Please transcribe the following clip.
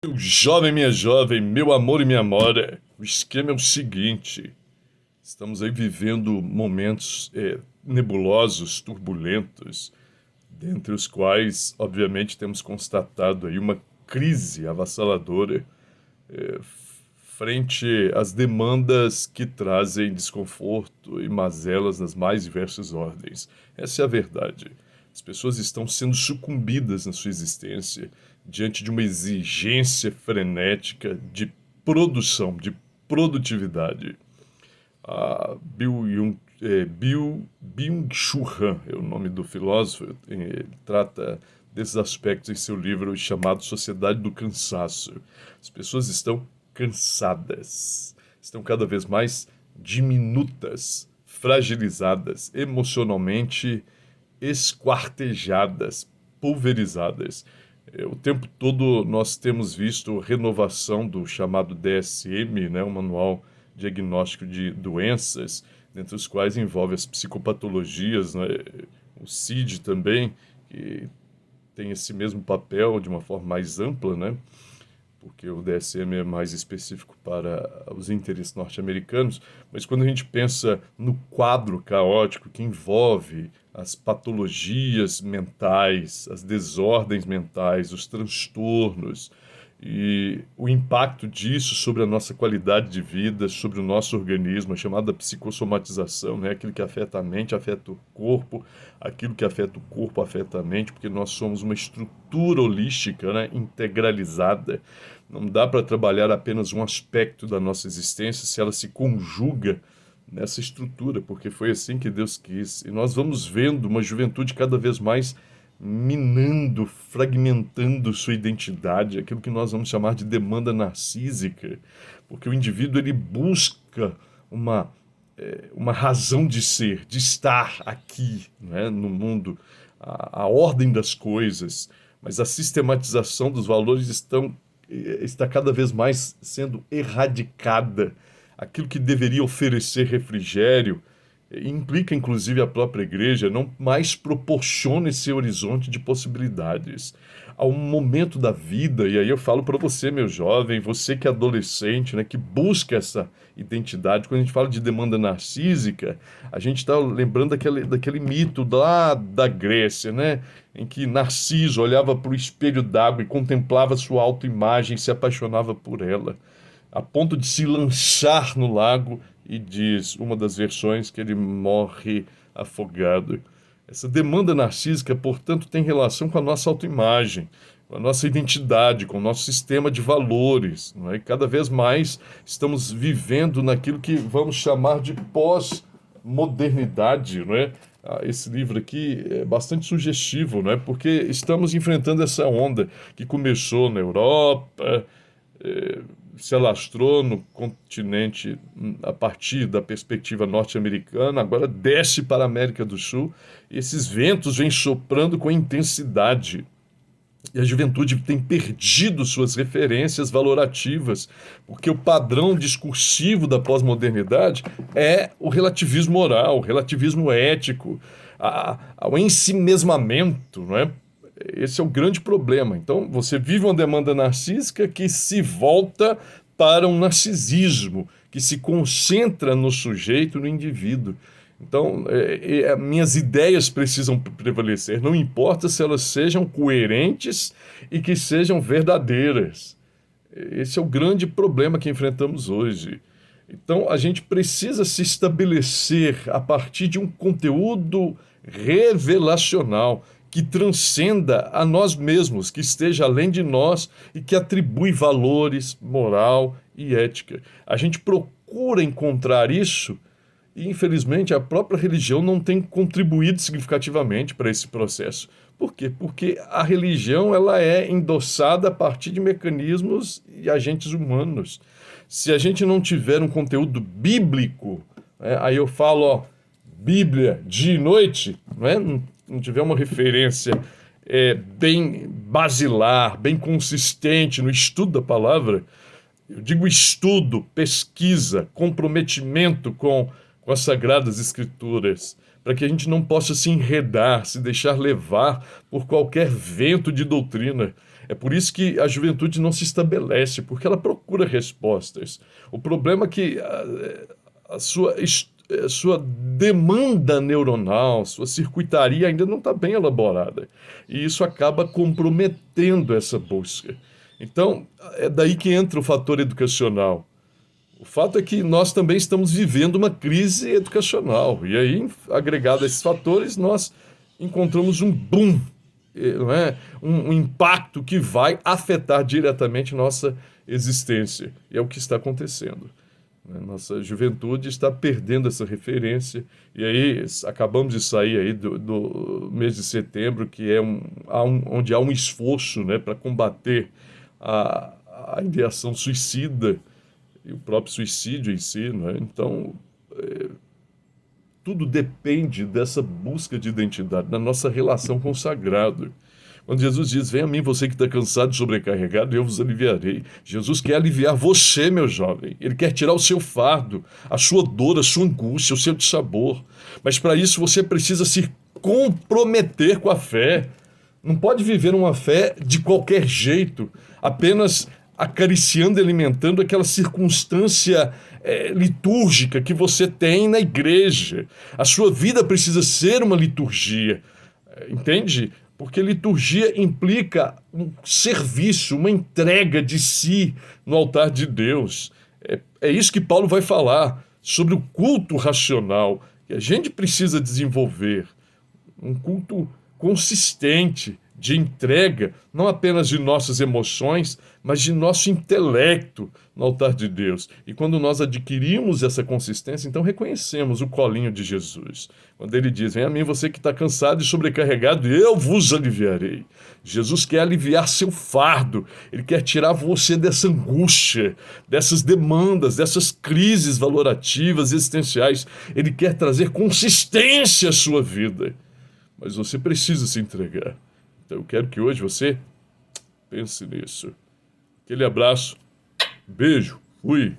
Meu jovem, minha jovem, meu amor e minha amora, o esquema é o seguinte: estamos aí vivendo momentos nebulosos, turbulentos, dentre os quais, obviamente, temos constatado aí uma crise avassaladora frente às demandas que trazem desconforto e mazelas nas mais diversas ordens. Essa é a verdade. As pessoas estão sendo sucumbidas na sua existência diante de uma exigência frenética de produção, de produtividade. Byung-Chul Han é o nome do filósofo. Ele trata desses aspectos em seu livro chamado Sociedade do Cansaço. As pessoas estão cansadas, estão cada vez mais diminutas, fragilizadas, emocionalmente esquartejadas, pulverizadas. O tempo todo nós temos visto renovação do chamado DSM, né, o Manual Diagnóstico de Doenças, dentre os quais envolve as psicopatologias, né, o CID também, que tem esse mesmo papel de uma forma mais ampla, né, porque o DSM é mais específico para os interesses norte-americanos, mas quando a gente pensa no quadro caótico que envolve as patologias mentais, as desordens mentais, os transtornos e o impacto disso sobre a nossa qualidade de vida, sobre o nosso organismo, a chamada psicossomatização, né? Aquilo que afeta a mente, afeta o corpo, aquilo que afeta o corpo, afeta a mente, porque nós somos uma estrutura holística, né? Integralizada. Não dá para trabalhar apenas um aspecto da nossa existência se ela se conjuga nessa estrutura, porque foi assim que Deus quis. E nós vamos vendo uma juventude cada vez mais minando, fragmentando sua identidade, aquilo que nós vamos chamar de demanda narcísica, porque o indivíduo ele busca uma, uma razão de ser, de estar aqui, né, no mundo, a ordem das coisas, mas a sistematização dos valores está cada vez mais sendo erradicada. Aquilo que deveria oferecer refrigério implica, inclusive, a própria igreja não mais proporciona esse horizonte de possibilidades. Há um momento da vida, e aí eu falo para você, meu jovem, você que é adolescente, né, que busca essa identidade. Quando a gente fala de demanda narcísica, a gente está lembrando daquele mito lá da Grécia, né, em que Narciso olhava para o espelho d'água e contemplava sua autoimagem e se apaixonava por ela, a ponto de se lançar no lago e diz uma das versões que ele morre afogado. Essa demanda narcísica, portanto, tem relação com a nossa autoimagem, com a nossa identidade, com o nosso sistema de valores. Não é? Cada vez mais estamos vivendo naquilo que vamos chamar de pós-modernidade. Não é? Esse livro aqui é bastante sugestivo, não é? Porque estamos enfrentando essa onda que começou na Europa, se alastrou no continente a partir da perspectiva norte-americana, agora desce para a América do Sul, e esses ventos vêm soprando com intensidade. E a juventude tem perdido suas referências valorativas, porque o padrão discursivo da pós-modernidade é o relativismo moral, o relativismo ético, o ensimesmamento, não é? Esse é o grande problema. Então, você vive uma demanda narcísica que se volta para um narcisismo, que se concentra no sujeito, no indivíduo. Então, minhas ideias precisam prevalecer, não importa se elas sejam coerentes e que sejam verdadeiras. Esse é o grande problema que enfrentamos hoje. Então, a gente precisa se estabelecer a partir de um conteúdo revelacional que transcenda a nós mesmos, que esteja além de nós e que atribui valores, moral e ética. A gente procura encontrar isso e, infelizmente, a própria religião não tem contribuído significativamente para esse processo. Por quê? Porque a religião ela é endossada a partir de mecanismos e agentes humanos. Se a gente não tiver um conteúdo bíblico, né, aí eu falo, ó, Bíblia dia e noite, não tiver uma referência bem basilar, bem consistente no estudo da palavra, eu digo estudo, pesquisa, comprometimento com as Sagradas Escrituras, para que a gente não possa se enredar, se deixar levar por qualquer vento de doutrina. É por isso que a juventude não se estabelece, porque ela procura respostas. O problema é que a sua demanda neuronal, sua circuitaria ainda não está bem elaborada. E isso acaba comprometendo essa busca. Então, é daí que entra o fator educacional. O fato é que nós também estamos vivendo uma crise educacional. E aí, agregado a esses fatores, nós encontramos um boom, não é? Um impacto que vai afetar diretamente nossa existência. E é o que está acontecendo. Nossa juventude está perdendo essa referência. E aí, acabamos de sair aí do mês de setembro, que é onde há um esforço, né, para combater a ideação suicida e o próprio suicídio em si, né? Então, tudo depende dessa busca de identidade, da nossa relação com o sagrado. Quando Jesus diz, vem a mim você que está cansado e sobrecarregado, eu vos aliviarei. Jesus quer aliviar você, meu jovem. Ele quer tirar o seu fardo, a sua dor, a sua angústia, o seu dissabor. Mas para isso você precisa se comprometer com a fé. Não pode viver uma fé de qualquer jeito, apenas acariciando e alimentando aquela circunstância litúrgica que você tem na igreja. A sua vida precisa ser uma liturgia, entende? Porque liturgia implica um serviço, uma entrega de si no altar de Deus. É isso que Paulo vai falar sobre o culto racional que a gente precisa desenvolver. Um culto consistente, de entrega, não apenas de nossas emoções, mas de nosso intelecto no altar de Deus. E quando nós adquirimos essa consistência, então reconhecemos o colinho de Jesus. Quando ele diz, vem a mim você que está cansado e sobrecarregado, eu vos aliviarei. Jesus quer aliviar seu fardo, ele quer tirar você dessa angústia, dessas demandas, dessas crises valorativas existenciais. Ele quer trazer consistência à sua vida. Mas você precisa se entregar. Então eu quero que hoje você pense nisso. Aquele abraço, beijo, fui.